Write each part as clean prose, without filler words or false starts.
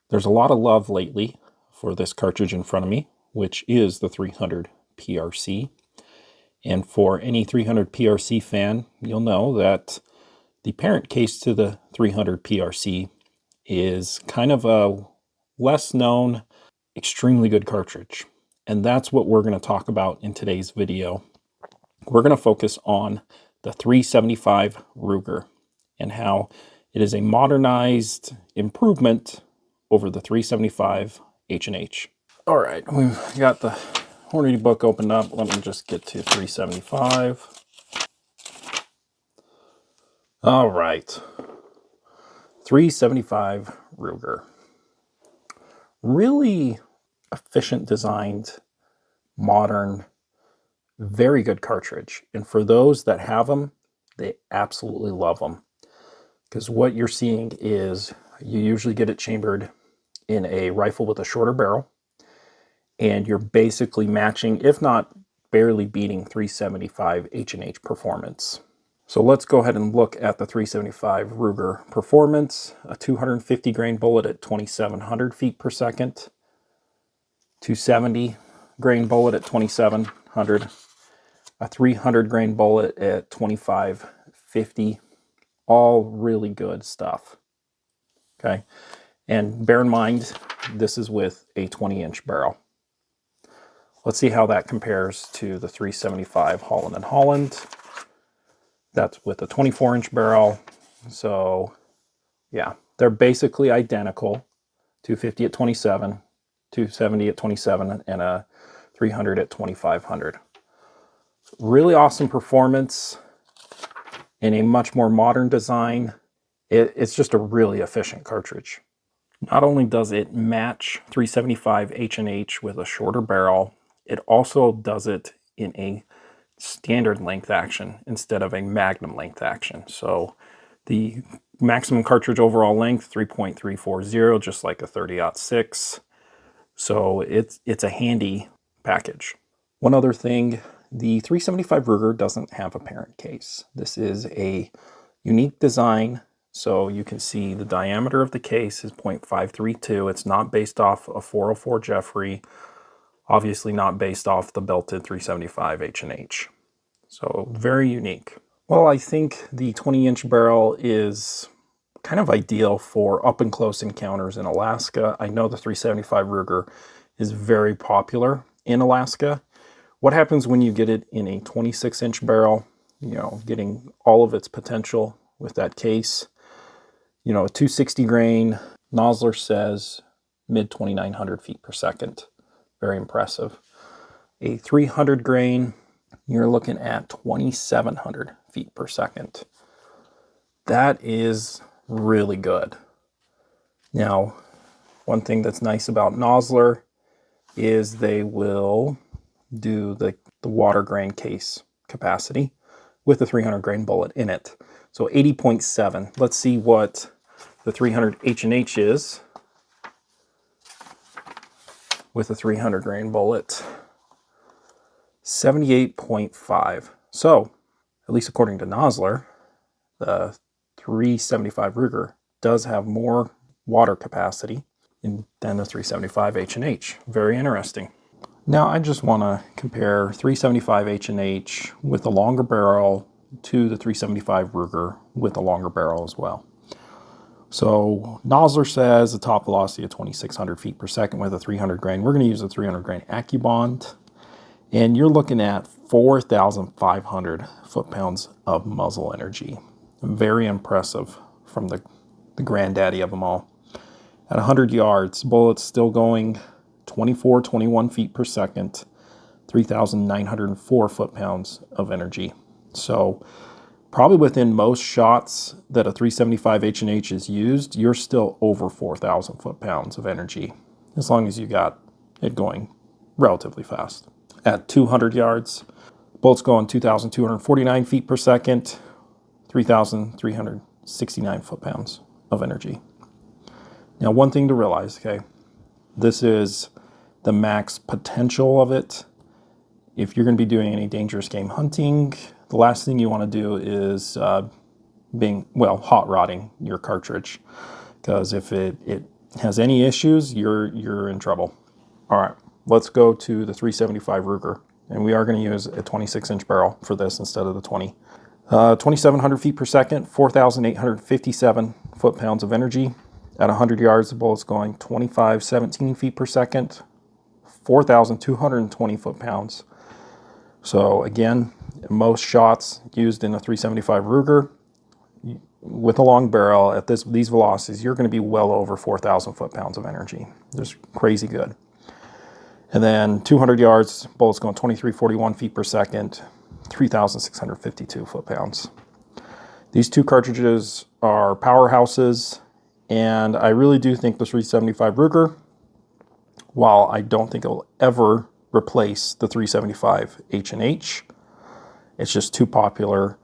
There's a lot of love lately for this cartridge in front of me, which is the 300 PRC. And for any 300 PRC fan, you'll know that the parent case to the 300 PRC is kind of a less known, extremely good cartridge. And that's what we're going to talk about in today's video. We're going to focus on the 375 Ruger and how it is a modernized improvement over the 375 H&H. All right, we've got the Hornady book opened up. Let me just get to 375. All right, 375 Ruger. Really efficient designed, modern, very good cartridge. And for those that have them, they absolutely love them. Because what you're seeing is you usually get it chambered in a rifle with a shorter barrel, and you're basically matching, if not barely beating, 375 H&H performance. So let's go ahead and look at the 375 Ruger performance. A 250 grain bullet at 2,700 feet per second, 270 grain bullet at 2,700, a 300 grain bullet at 2,550. All really good stuff. Okay, and bear in mind, this is with a 20-inch barrel. Let's see how that compares to the 375 Holland & Holland. That's with a 24-inch barrel. So yeah, they're basically identical. 250 at 27, 270 at 27, and a 300 at 2,500. Really awesome performance in a much more modern design. It's just a really efficient cartridge. Not only does it match 375 H&H with a shorter barrel, it also does it in a standard length action instead of a magnum length action. So the maximum cartridge overall length, 3.340, just like a 30-06. So it's a handy package. One other thing, the 375 Ruger doesn't have a parent case. This is a unique design. So you can see the diameter of the case is 0.532. It's not based off a 404 Jeffrey, obviously not based off the belted 375 H&H. So very unique. Well, I think the 20-inch barrel is kind of ideal for up and close encounters in Alaska. I know the 375 Ruger is very popular in Alaska. What happens when you get it in a 26-inch barrel? You know, getting all of its potential with that case. You know, a 260 grain, Nosler says mid 2,900 feet per second. Very impressive. A 300 grain, you're looking at 2,700 feet per second. That is really good. Now, one thing that's nice about Nosler is they will do the water grain case capacity with the 300 grain bullet in it. So 80.7. Let's see what the 300 H&H is with a 300 grain bullet. 78.5. So, at least according to Nosler, the 375 Ruger does have more water capacity than the 375 H&H. Very interesting. Now I just want to compare 375 H&H with a longer barrel to the 375 Ruger with a longer barrel as well. So Nosler says a top velocity of 2,600 feet per second with a 300 grain. We're going to use a 300 grain AccuBond. And you're looking at 4,500 foot-pounds of muzzle energy. Very impressive from the granddaddy of them all. At 100 yards, bullets still going 21 feet per second, 3,904 foot-pounds of energy. So probably within most shots that a 375 H&H is used, you're still over 4,000 foot-pounds of energy, as long as you got it going relatively fast. At 200 yards, bullets going 2,249 feet per second, 3,369 foot-pounds of energy. Now, one thing to realize, okay, this is the max potential of it. If you're going to be doing any dangerous game hunting, the last thing you want to do is hot rodding your cartridge, because if it has any issues, you're in trouble. All right, let's go to the 375 Ruger, and we are going to use a 26-inch barrel for this instead of the 20. 2,700 feet per second, 4,857 foot-pounds of energy. At 100 yards, the bullet's going 2517 feet per second, 4,220 foot-pounds. So again, most shots used in a 375 Ruger with a long barrel at these velocities, you're going to be well over 4,000 foot-pounds of energy. Just crazy good. And then 200 yards, bullets going 2341 feet per second, 3,652 foot-pounds. These two cartridges are powerhouses, and I really do think the 375 Ruger, while I don't think it'll ever replace the 375 H&H, it's just too popular.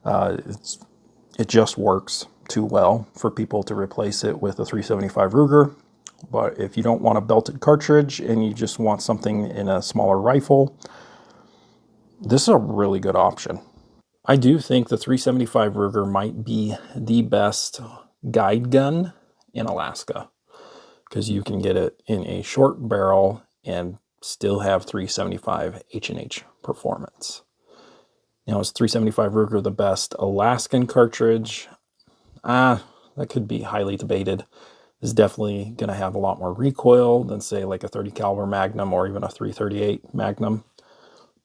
It just works too well for people to replace it with a 375 Ruger. But if you don't want a belted cartridge and you just want something in a smaller rifle, this is a really good option. I do think the 375 Ruger might be the best guide gun in Alaska, because you can get it in a short barrel and still have 375 H&H performance. Now, is 375 Ruger the best Alaskan cartridge? That could be highly debated. It's definitely going to have a lot more recoil than, say, like a 30 caliber Magnum or even a 338 Magnum.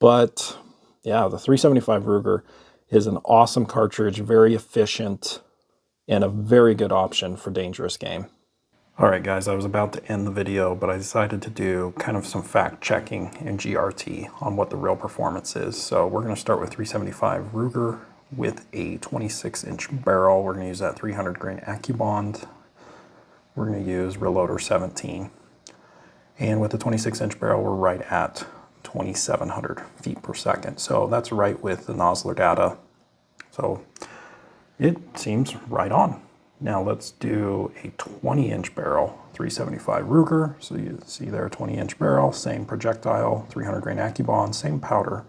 But yeah, the 375 Ruger is an awesome cartridge, very efficient, and a very good option for dangerous game. All right, guys, I was about to end the video, but I decided to do kind of some fact checking in GRT on what the real performance is. So we're going to start with 375 Ruger with a 26-inch barrel. We're going to use that 300 grain AccuBond. We're going to use Reloader 17. And with the 26-inch barrel, we're right at 2,700 feet per second. So that's right with the Nosler data. So it seems right on. Now let's do a 20-inch barrel, 375 Ruger. So you see there, 20-inch barrel, same projectile, 300 grain AccuBond, same powder.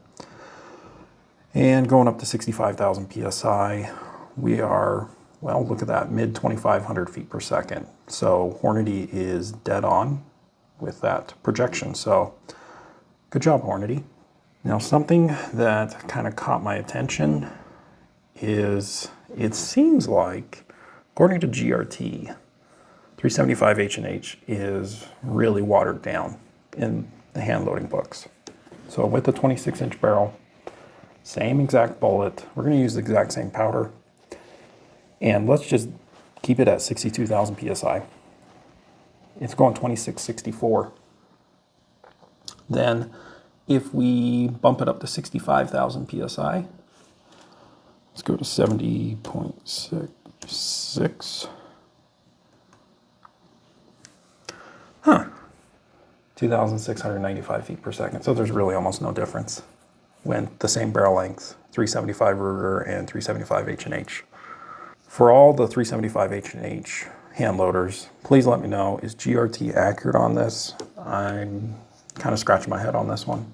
And going up to 65,000 PSI, we are, well, look at that, mid 2,500 feet per second. So Hornady is dead on with that projection. So good job, Hornady. Now something that kind of caught my attention is it seems like, according to GRT, 375 H&H is really watered down in the hand loading books. So with the 26-inch barrel, same exact bullet, we're going to use the exact same powder, and let's just keep it at 62,000 PSI. It's going 2664. Then if we bump it up to 65,000 PSI, let's go to 70.66. 2,695 feet per second. So there's really almost no difference when the same barrel length, 375 Ruger and 375 H&H. For all the 375 H&H hand loaders, please let me know, is GRT accurate on this? I'm kind of scratching my head on this one.